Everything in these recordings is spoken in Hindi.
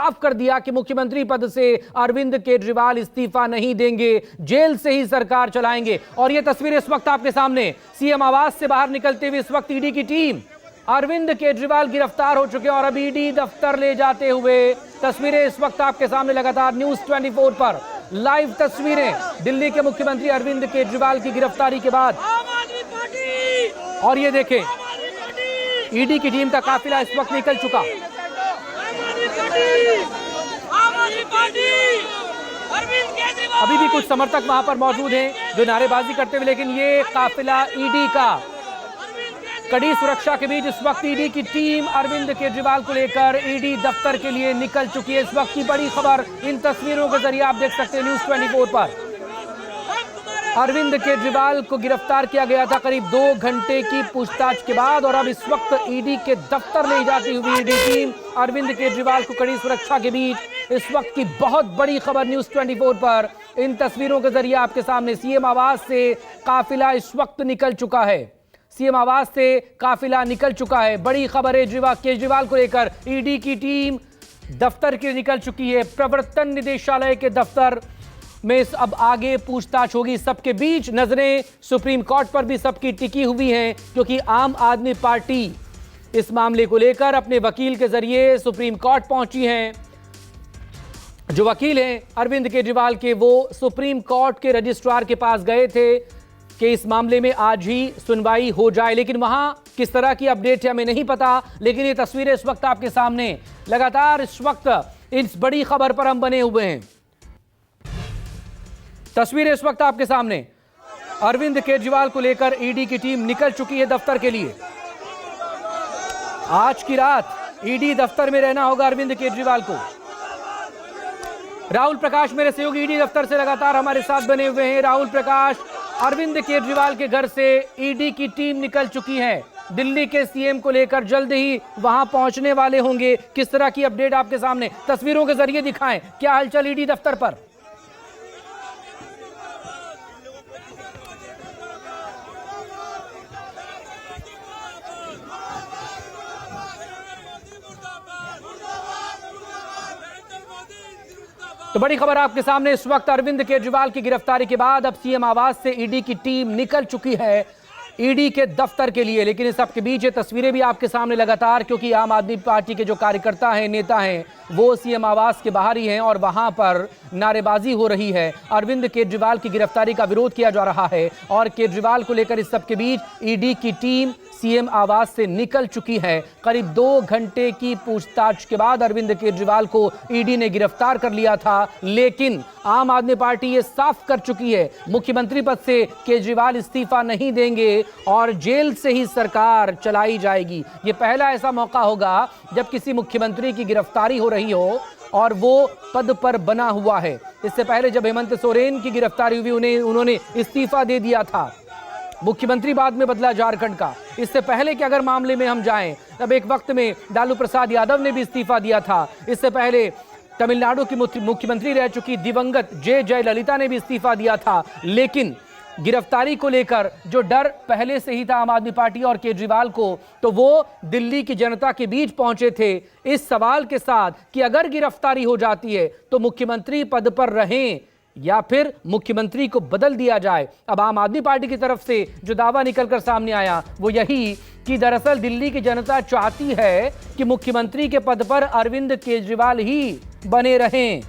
साफ कर दिया कि मुख्यमंत्री पद से अरविंद केजरीवाल इस्तीफा नहीं देंगे, जेल से ही सरकार चलाएंगे। और ये तस्वीर इस वक्त आपके सामने, सीएम आवास से बाहर निकलते हुए इस वक्त ईडी की टीम, अरविंद केजरीवाल गिरफ्तार हो चुके हैं और अब ईडी दफ्तर ले जाते हुए तस्वीरें इस वक्त आपके सामने लगातार न्यूज़ 24 पर लाइव तस्वीरें दिल्ली के मुख्यमंत्री अरविंद केजरीवाल की गिरफ्तारी के बाद। और ये देखें, ईडी की टीम का काफिला इस वक्त निकल चुका। अभी भी कुछ समर्थक वहां पर मौजूद हैं जो नारेबाजी करते हुए, लेकिन ये काफिला ईडी का कड़ी सुरक्षा के बीच इस वक्त ईडी की टीम अरविंद केजरीवाल को लेकर ईडी दफ्तर के लिए निकल चुकी है। इस वक्त की बड़ी खबर इन तस्वीरों के जरिए आप देख सकते हैं न्यूज़ 24 पर। अरविंद केजरीवाल को गिरफ्तार किया गया था करीब 2 घंटे की पूछताछ के बाद, और अब इस वक्त ईडी के दफ्तर ले जाती हुई ईडी टीम अरविंद केजरीवाल को कड़ी सुरक्षा के बीच इस वक्त की बहुत बड़ी खबर न्यूज़ 24 पर इन तस्वीरों के जरिए आपके सामने। सीएम आवास से काफिला इस वक्त निकल चुका है, सीएम आवास से काफिला निकल चुका है। बड़ी खबर है, केजरीवाल को लेकर ईडी की टीम दफ्तर के निकल चुकी है। प्रवर्तन निदेशालय के दफ्तर में अब आगे पूछताछ होगी। सबके बीच नजरें सुप्रीम कोर्ट पर भी सबकी टिकी हुई हैं, क्योंकि आम आदमी पार्टी इस मामले को लेकर अपने वकील के जरिए सुप्रीम कोर्ट पहुंची है। जो वकील हैं अरविंद केजरीवाल के, वो सुप्रीम कोर्ट के रजिस्ट्रार के पास गए थे कि इस मामले में आज ही सुनवाई हो जाए, लेकिन वहां किस तरह की अपडेट है हमें नहीं पता। लेकिन ये तस्वीरें इस वक्त आपके सामने लगातार इस वक्त इस बड़ी खबर पर हम बने हुए हैं। तस्वीरें इस वक्त आपके सामने, अरविंद केजरीवाल को लेकर ईडी की टीम निकल चुकी है दफ्तर के लिए। आज की रात ईडी दफ्तर में रहना होगा अरविंद केजरीवाल को। राहुल प्रकाश मेरे सहयोगी ईडी दफ्तर से लगातार हमारे साथ बने हुए हैं। राहुल प्रकाश, अरविंद केजरीवाल के घर से ईडी की टीम निकल चुकी है, दिल्ली के सीएम को लेकर जल्द ही वहां पहुंचने वाले होंगे। किस तरह की अपडेट आपके सामने तस्वीरों के जरिए दिखाएं, क्या हलचल ईडी दफ्तर पर? तो बड़ी खबर आपके सामने, इस वक्त अरविंद केजरीवाल की गिरफ्तारी के बाद अब सीएम आवास से ईडी की टीम निकल चुकी है ईडी के दफ्तर के लिए। लेकिन इस सबके बीच ये तस्वीरें भी आपके सामने लगातार, क्योंकि आम आदमी पार्टी के जो कार्यकर्ता हैं, नेता हैं, वो सीएम आवास के बाहर ही हैं और वहां पर नारेबाजी हो रही है। अरविंद केजरीवाल की गिरफ्तारी का विरोध किया जा रहा है और केजरीवाल को लेकर इस सबके बीच ईडी की टीम सीएम आवास से निकल चुकी है। करीब 2 घंटे की पूछताछ के बाद अरविंद केजरीवाल को ईडी ने गिरफ्तार कर लिया था, लेकिन आम आदमी पार्टी ये साफ कर चुकी है मुख्यमंत्री पद से केजरीवाल इस्तीफा नहीं देंगे और जेल से ही सरकार चलाई जाएगी। ये पहला ऐसा मौका होगा जब किसी मुख्यमंत्री की गिरफ्तारी हो रही हो और वो पद पर बना हुआ है। इससे पहले जब हेमंत सोरेन की गिरफ्तारी हुई, उन्होंने इस्तीफा दे दिया था, मुख्यमंत्री बाद में बदला झारखंड का। इससे पहले के अगर मामले में हम जाएं, तब एक वक्त में लालू प्रसाद यादव ने भी इस्तीफा दिया था। इससे पहले तमिलनाडु की मुख्यमंत्री रह चुकी दिवंगत जयललिता ने भी इस्तीफा दिया था। लेकिन गिरफ्तारी को लेकर जो डर पहले से ही था आम आदमी पार्टी और केजरीवाल को, तो वो दिल्ली की जनता के बीच पहुंचे थे इस सवाल के साथ कि अगर गिरफ्तारी हो जाती है तो मुख्यमंत्री पद पर रहें या फिर मुख्यमंत्री को बदल दिया जाए। अब आम आदमी पार्टी की तरफ से जो दावा निकलकर सामने आया वो यही कि दरअसल दिल्ली की जनता चाहती है कि मुख्यमंत्री के पद पर अरविंद केजरीवाल ही बने रहें।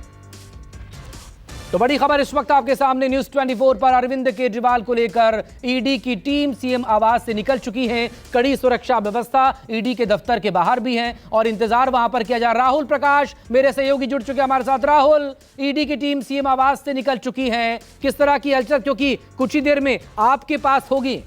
तो बड़ी खबर इस वक्त आपके सामने न्यूज़ 24 पर, अरविंद केजरीवाल को लेकर ईडी की टीम सीएम आवास से निकल चुकी है। कड़ी सुरक्षा व्यवस्था ईडी के दफ्तर के बाहर भी है और इंतजार वहां पर किया जा रहा। राहुल प्रकाश मेरे सहयोगी जुड़ चुके हैं हमारे साथ। राहुल, ईडी की टीम सीएम आवास से निकल चुकी है, किस तरह की हलचल, क्योंकि कुछ ही देर में आपके पास होगी?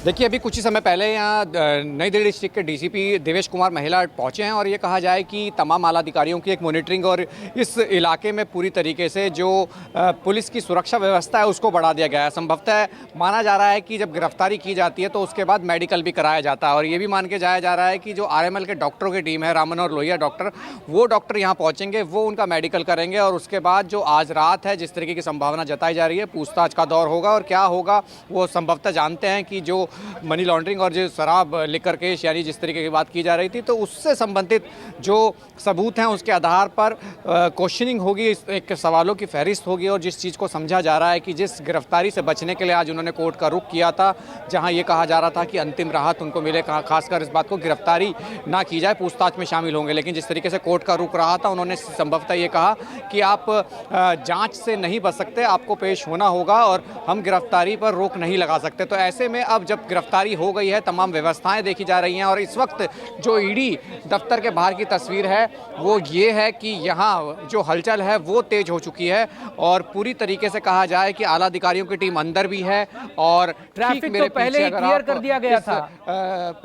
देखिए, अभी कुछ ही समय पहले यहाँ नई दिल्ली डिस्ट्रिक्ट के डीसीपी देवेश कुमार महिला पहुँचे हैं और ये कहा जाए कि तमाम आला अधिकारियों की एक मॉनिटरिंग और इस इलाके में पूरी तरीके से जो पुलिस की सुरक्षा व्यवस्था है उसको बढ़ा दिया गया है। संभवतः माना जा रहा है कि जब गिरफ्तारी की जाती है तो उसके बाद मेडिकल भी कराया जाता है और ये भी मान के जाया जा रहा है कि जो आरएमएल के डॉक्टरों की टीम है, रामन और लोहिया डॉक्टर, वो डॉक्टर यहाँ पहुँचेंगे, वो उनका मेडिकल करेंगे और उसके बाद जो आज रात है जिस तरीके की संभावना जताई जा रही है, पूछताछ का दौर होगा और क्या होगा वो संभवतः जानते हैं कि जो मनी लॉन्ड्रिंग और जो शराब लिकर केस यानी जिस तरीके की बात की जा रही थी, तो उससे संबंधित जो सबूत हैं उसके आधार पर क्वेश्चनिंग होगी, एक सवालों की फहरिस्त होगी। और जिस चीज़ को समझा जा रहा है कि जिस गिरफ्तारी से बचने के लिए आज उन्होंने कोर्ट का रुख किया था, जहां ये कहा जा रहा था कि अंतिम राहत उनको मिले, खासकर इस बात को गिरफ्तारी ना की जाए, पूछताछ में शामिल होंगे, लेकिन जिस तरीके से कोर्ट का रुख रहा था उन्होंने संभवतः ये कहा कि आप जांच से नहीं बच सकते, आपको पेश होना होगा और हम गिरफ्तारी पर रोक नहीं लगा सकते। तो ऐसे में अब जब गिरफ्तारी हो गई है, तमाम व्यवस्थाएं देखी जा रही हैं और इस वक्त जो ईडी दफ्तर के बाहर की तस्वीर है वो ये है कि यहाँ जो हलचल है वो तेज हो चुकी है और पूरी तरीके से कहा जाए कि आला अधिकारियों की टीम अंदर भी है और ट्रैफिक तो पहले ही क्लियर कर दिया गया था।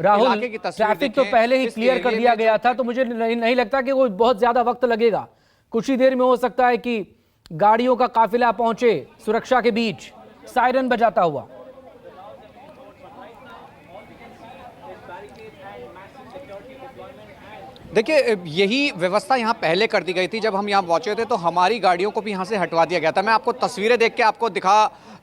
राहुल, ट्रैफिक तो पहले ही क्लियर कर दिया गया था, तो मुझे नहीं लगता कि वो बहुत ज्यादा वक्त लगेगा। कुछ ही देर में हो सकता है कि गाड़ियों का काफिला पहुंचे सुरक्षा के बीच सायरन बजाता हुआ। देखिए, यही व्यवस्था यहाँ पहले कर दी गई थी। जब हम यहाँ पहुंचे थे तो हमारी गाड़ियों को भी यहाँ से हटवा दिया गया था। मैं आपको तस्वीरें देख के आपको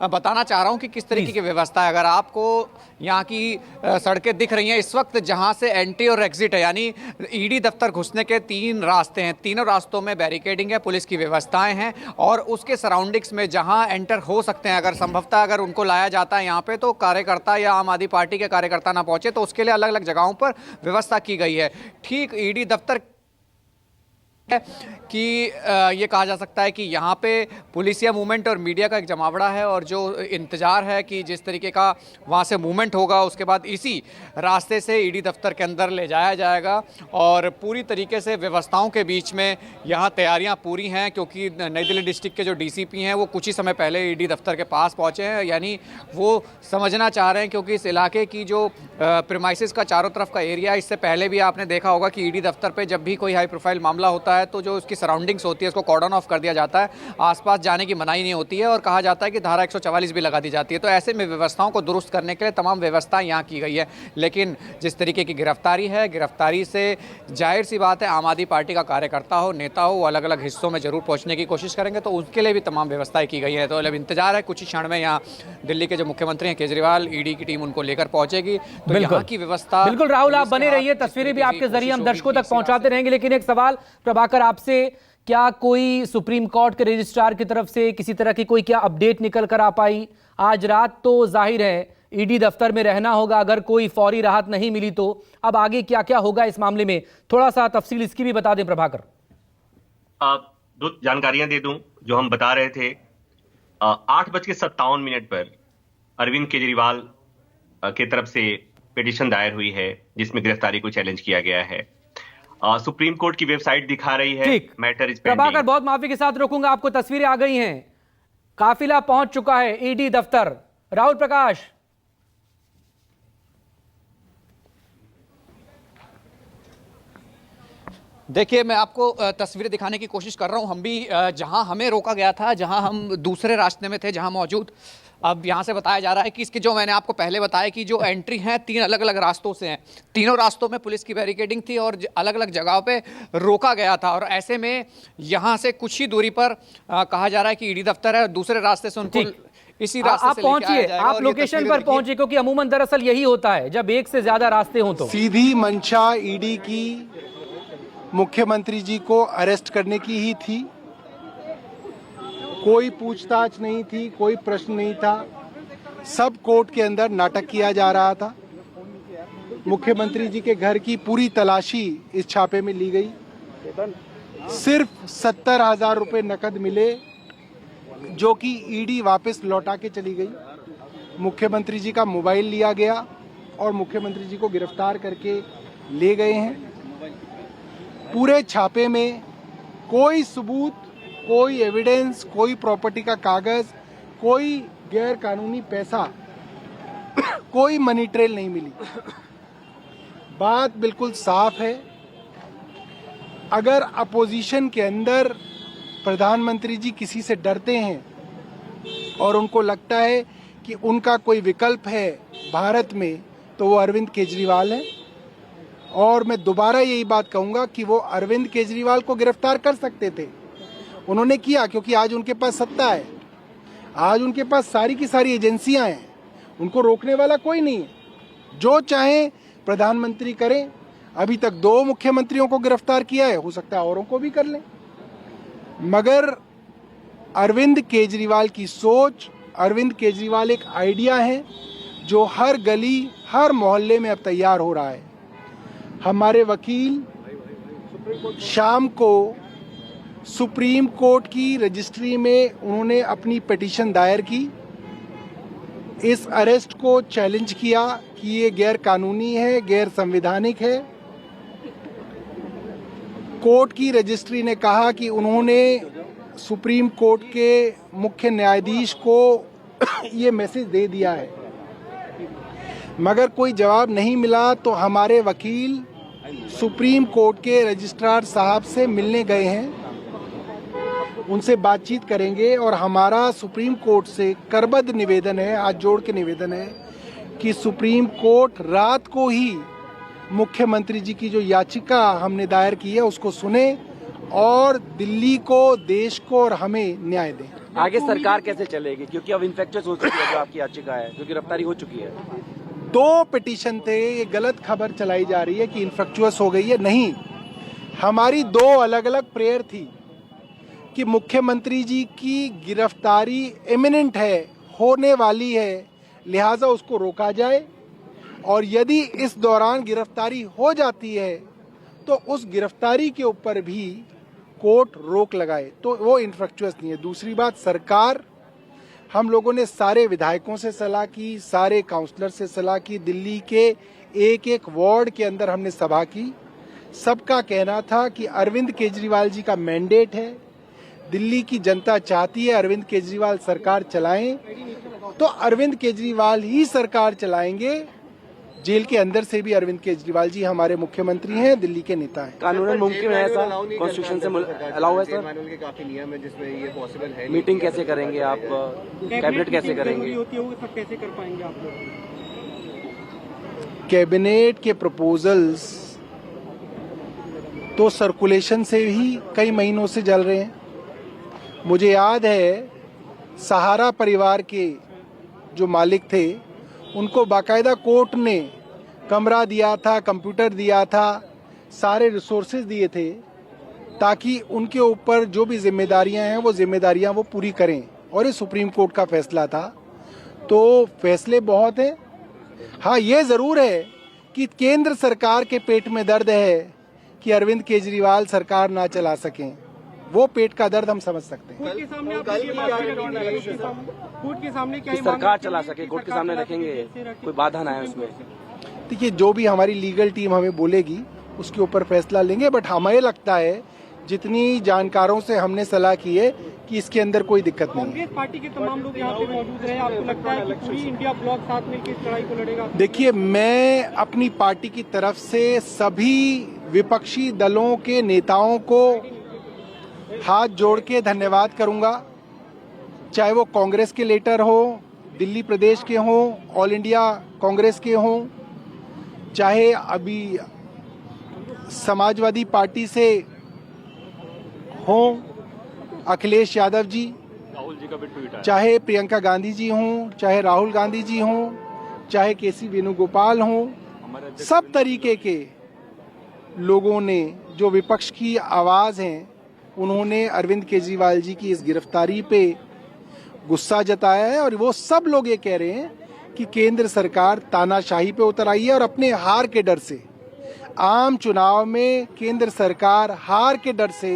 बताना चाह रहा हूँ कि किस तरीके की व्यवस्था है। अगर आपको यहाँ की सड़कें दिख रही हैं इस वक्त, जहाँ से एंट्री और एग्जिट है, यानी ईडी दफ्तर घुसने के 3 रास्ते हैं, तीनों रास्तों में बैरिकेडिंग है, पुलिस की व्यवस्थाएं हैं और उसके सराउंडिंग्स में जहाँ एंटर हो सकते हैं, अगर संभवतः अगर उनको लाया जाता है यहाँ पे तो कार्यकर्ता या आम आदमी पार्टी के कार्यकर्ता ना पहुंचे, तो उसके लिए अलग अलग जगहों पर व्यवस्था की गई है। ठीक ईडी दफ्तर कि ये कहा जा सकता है कि यहाँ पे पुलिसिया मूवमेंट और मीडिया का एक जमावड़ा है और जो इंतज़ार है कि जिस तरीके का वहाँ से मूवमेंट होगा उसके बाद इसी रास्ते से ईडी दफ्तर के अंदर ले जाया जाएगा। और पूरी तरीके से व्यवस्थाओं के बीच में यहाँ तैयारियाँ पूरी हैं, क्योंकि नई दिल्ली डिस्ट्रिक्ट के जो डीसीपी हैं वो कुछ ही समय पहले ईडी दफ्तर के पास पहुँचे हैं, यानी वो समझना चाह रहे हैं, क्योंकि इस इलाके की जो प्रीमाइसेस का चारों तरफ का एरिया, इससे पहले भी आपने देखा होगा कि ईडी दफ्तर पर जब भी कोई हाई प्रोफाइल मामला होता है तो जो उसकी सराउंडिंग्स होती है उसको कॉर्डन ऑफ कर दिया जाता है, आसपास जाने की मनाही नहीं होती है और कहा जाता है कि धारा 144 भी लगा दी जाती है। तो ऐसे में व्यवस्थाओं को दुरुस्त करने के लिए तमाम व्यवस्थाएं यहाँ की गई है। लेकिन जिस तरीके की गिरफ्तारी है, गिरफ्तारी से जाहिर सी बात है आम आदमी पार्टी का कार्यकर्ता हो, नेता हो, वो अलग अलग हिस्सों में जरूर पहुँचने की कोशिश करेंगे, तो उसके लिए भी तमाम व्यवस्थाएं की गई है। तो अब इंतजार है, कुछ ही क्षण में यहाँ दिल्ली के जो मुख्यमंत्री हैं केजरीवाल, ईडी की टीम उनको लेकर पहुंचेगी। तो यहाँ की व्यवस्था बिल्कुल। राहुल, आप बने रहिए, तस्वीरें भी आपके जरिए हम दर्शकों तक पहुंचाते रहेंगे। लेकिन एक सवाल प्रभाकर आपसे, क्या कोई सुप्रीम कोर्ट के रजिस्ट्रार की तरफ से किसी तरह की कोई क्या अपडेट निकल कर आ पाई? आज रात तो जाहिर है ईडी दफ्तर में रहना होगा, अगर कोई फौरी राहत नहीं मिली तो अब आगे क्या क्या होगा इस मामले में, थोड़ा सा तफसील इसकी भी बता दें प्रभाकर। दो जानकारियां दे दूं जो हम बता रहे थे। 8:57 पर अरविंद केजरीवाल की तरफ से पिटीशन दायर हुई है जिसमें गिरफ्तारी को चैलेंज किया गया है। सुप्रीम कोर्ट की वेबसाइट दिखा रही है मैटर इज पेंडिंग। प्रभाकर, बहुत माफी के साथ रोकूंगा आपको, तस्वीरें आ गई हैं, काफिला पहुंच चुका है ईडी दफ्तर। राहुल प्रकाश, देखिए, मैं आपको तस्वीरें दिखाने की कोशिश कर रहा हूं। हम भी जहां हमें रोका गया था, जहां हम दूसरे रास्ते में थे, जहां मौजूद, अब यहाँ से बताया जा रहा है कि इसकी जो मैंने आपको पहले बताया कि जो एंट्री है 3 अलग अलग रास्तों से हैं, तीनों रास्तों में पुलिस की बैरिकेडिंग थी और अलग अलग जगहों पे रोका गया था। और ऐसे में यहाँ से कुछ ही दूरी पर कहा जा रहा है कि ईडी दफ्तर है, दूसरे रास्ते से उनको इसी रास्ते आप पहुंचिए, आप लोकेशन पर पहुंचिए, क्योंकि अमूमन दरअसल यही होता है जब एक से ज्यादा रास्ते हों तो। सीधी मंशा ईडी की मुख्यमंत्री जी को अरेस्ट करने की ही थी, कोई पूछताछ नहीं थी, कोई प्रश्न नहीं था, सब कोर्ट के अंदर नाटक किया जा रहा था। मुख्यमंत्री जी के घर की पूरी तलाशी इस छापे में ली गई। सिर्फ 70,000 रुपये नकद मिले जो कि ईडी वापस लौटा के चली गई। मुख्यमंत्री जी का मोबाइल लिया गया और मुख्यमंत्री जी को गिरफ्तार करके ले गए हैं। पूरे छापे में कोई सबूत, कोई एविडेंस, कोई प्रॉपर्टी का कागज, कोई गैर कानूनी पैसा, कोई मनी ट्रेल नहीं मिली। बात बिल्कुल साफ है, अगर अपोजिशन के अंदर प्रधानमंत्री जी किसी से डरते हैं और उनको लगता है कि उनका कोई विकल्प है भारत में, तो वो अरविंद केजरीवाल है। और मैं दोबारा यही बात कहूंगा कि वो अरविंद केजरीवाल को गिरफ्तार कर सकते थे, उन्होंने किया क्योंकि आज उनके पास सत्ता है, आज उनके पास सारी की सारी एजेंसियां हैं, उनको रोकने वाला कोई नहीं है। जो चाहे प्रधानमंत्री करें। अभी तक 2 मुख्यमंत्रियों को गिरफ्तार किया है, हो सकता है औरों को भी कर लें। मगर अरविंद केजरीवाल की सोच, अरविंद केजरीवाल एक आइडिया है जो हर गली हर मोहल्ले में अब तैयार हो रहा है। हमारे वकील शाम को सुप्रीम कोर्ट की रजिस्ट्री में उन्होंने अपनी पिटीशन दायर की, इस अरेस्ट को चैलेंज किया कि ये गैर कानूनी है, गैर संवैधानिक है। कोर्ट की रजिस्ट्री ने कहा कि उन्होंने सुप्रीम कोर्ट के मुख्य न्यायाधीश को ये मैसेज दे दिया है, मगर कोई जवाब नहीं मिला। तो हमारे वकील सुप्रीम कोर्ट के रजिस्ट्रार साहब से मिलने गए हैं, उनसे बातचीत करेंगे और हमारा सुप्रीम कोर्ट से करबद्ध निवेदन है, हाथ जोड़ के निवेदन है कि सुप्रीम कोर्ट रात को ही मुख्यमंत्री जी की जो याचिका हमने दायर की है उसको सुने और दिल्ली को, देश को और हमें न्याय दें। आगे सरकार कैसे चलेगी, क्योंकि अब इन्फेक्चुअस हो चुकी है जो आपकी याचिका है, जो गिरफ्तारी हो चुकी है। 2 पिटीशन थे, ये गलत खबर चलाई जा रही है कि इन्फेक्चुअस हो गई है। नहीं, हमारी 2 अलग अलग प्रेयर थी कि मुख्यमंत्री जी की गिरफ्तारी इमिनेंट है, होने वाली है, लिहाजा उसको रोका जाए और यदि इस दौरान गिरफ्तारी हो जाती है तो उस गिरफ्तारी के ऊपर भी कोर्ट रोक लगाए, तो वो इन्फेक्चुअस नहीं है। दूसरी बात, सरकार, हम लोगों ने सारे विधायकों से सलाह की, सारे काउंसलर से सलाह की, दिल्ली के एक एक वार्ड के अंदर हमने सभा की। सबका कहना था कि अरविंद केजरीवाल जी का मैंडेट है, दिल्ली की जनता चाहती है अरविंद केजरीवाल सरकार चलाएं, तो अरविंद केजरीवाल ही सरकार चलाएंगे। जेल के अंदर से भी अरविंद केजरीवाल जी हमारे मुख्यमंत्री हैं, दिल्ली के नेता हैं। कानूनन मुमकिन है ऐसा, कॉन्स्टिट्यूशन से अलाउ है सर? मैनुअल के काफी नियम है जिसमें ये पॉसिबल है। मीटिंग कैसे करेंगे आप, कैबिनेट कैसे करेंगे? सब कैसे कर पाएंगे आप लोग? कैबिनेट के प्रपोजल्स तो सर्कुलेशन से ही कई महीनों से चल रहे हैं। मुझे याद है सहारा परिवार के जो मालिक थे उनको बाकायदा कोर्ट ने कमरा दिया था, कंप्यूटर दिया था, सारे रिसोर्सेज दिए थे ताकि उनके ऊपर जो भी जिम्मेदारियां हैं वो जिम्मेदारियां वो पूरी करें, और ये सुप्रीम कोर्ट का फैसला था। तो फैसले बहुत हैं। हाँ, ये ज़रूर है कि केंद्र सरकार के पेट में दर्द है कि अरविंद केजरीवाल सरकार ना चला सकें, वो पेट का दर्द हम समझ सकते हैं। कोर्ट के सामने आप ये बात रखेंगे, कोर्ट के सामने क्या सरकार चला सके, कोर्ट के सामने रखेंगे, कोई बाधा ना है उसमें? देखिए, जो भी हमारी लीगल टीम हमें बोलेगी उसके ऊपर फैसला लेंगे, बट हमें लगता है जितनी जानकारों से हमने सलाह की है कि इसके अंदर कोई दिक्कत नहीं है। कांग्रेस पार्टी के तमाम लोग यहाँ पे मौजूद हैं, आपको लगता है कि पूरी इंडिया ब्लॉक साथ मिलकर इस लड़ाई को लड़ेगा? देखिए, मैं अपनी पार्टी की तरफ से सभी विपक्षी दलों के नेताओं को हाथ जोड़ के धन्यवाद करूंगा, चाहे वो कांग्रेस के लीडर हो, दिल्ली प्रदेश के हों, ऑल इंडिया कांग्रेस के हों, चाहे अभी समाजवादी पार्टी से हों अखिलेश यादव जी, चाहे प्रियंका गांधी जी हों, चाहे राहुल गांधी जी हों, चाहे केसी वेणुगोपाल हों, सब तरीके के लोगों ने जो विपक्ष की आवाज़ हैं उन्होंने अरविंद केजरीवाल जी की इस गिरफ्तारी पे गुस्सा जताया है, और वो सब लोग ये कह रहे हैं कि केंद्र सरकार तानाशाही पे उतर आई है और अपने हार के डर से, आम चुनाव में केंद्र सरकार हार के डर से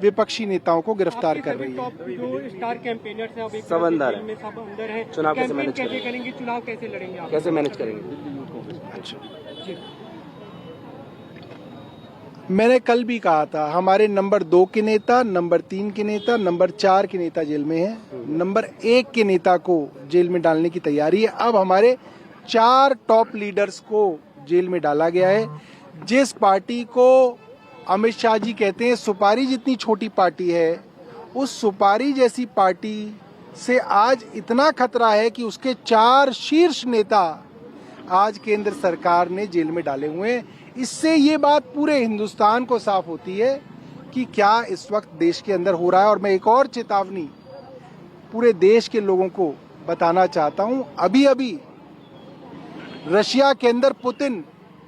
विपक्षी नेताओं को गिरफ्तार कर रही है। जो स्टार कैंपेनर्स हैं, अब एक सब अंदर है, सब अंदर है, चुनाव कैसे मैनेज करेंगे, चुनाव कैसे लड़ेंगे आप? कैसे मैनेज करेंगे? अच्छा, मैंने कल भी कहा था हमारे नंबर 2 के नेता, नंबर 3 के नेता, नंबर 4 के नेता जेल में हैं, नंबर 1 के नेता को जेल में डालने की तैयारी है। अब हमारे 4 टॉप लीडर्स को जेल में डाला गया है। जिस पार्टी को अमित शाह जी कहते हैं सुपारी जितनी छोटी पार्टी है, उस सुपारी जैसी पार्टी से आज इतना खतरा है कि उसके 4 शीर्ष नेता आज केंद्र सरकार ने जेल में डाले हुए हैं। इससे ये बात पूरे हिंदुस्तान को साफ होती है कि क्या इस वक्त देश के अंदर हो रहा है। और मैं एक और चेतावनी पूरे देश के लोगों को बताना चाहता हूं, अभी अभी रशिया के अंदर पुतिन